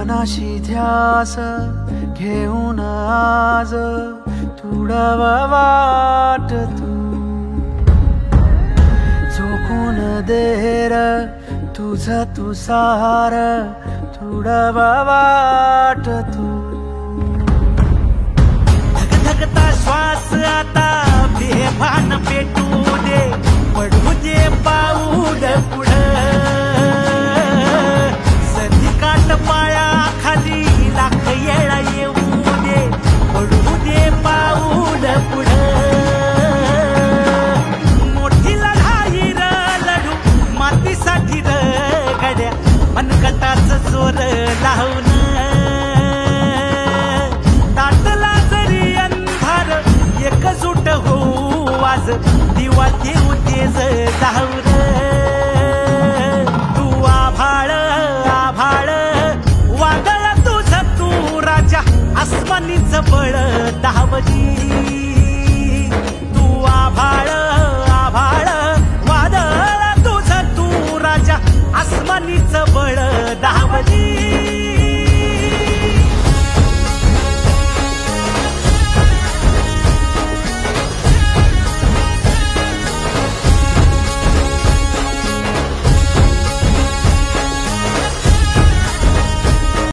मनाशी ध्यास घेऊन आज तुडव वाट तू झोकून देर तुझ तू सार तुडव वाट तू धगधगता श्वास आता बेभान पेटू दे पडू दे पाऊल पुढं सधी काट पाया खाली लाख येळा येऊ दे पडू दे पाऊल पुढं मोठी लढाई र लढू मातीसाठी र गड्या मनगटाच जोर लावून ताटला जरी अंधार एकजूट होऊ आज दिवा देऊ तेज जाऊर तू आभाळ आभाळ वादळ तुझ तू राजा आसमानीच बळ दावली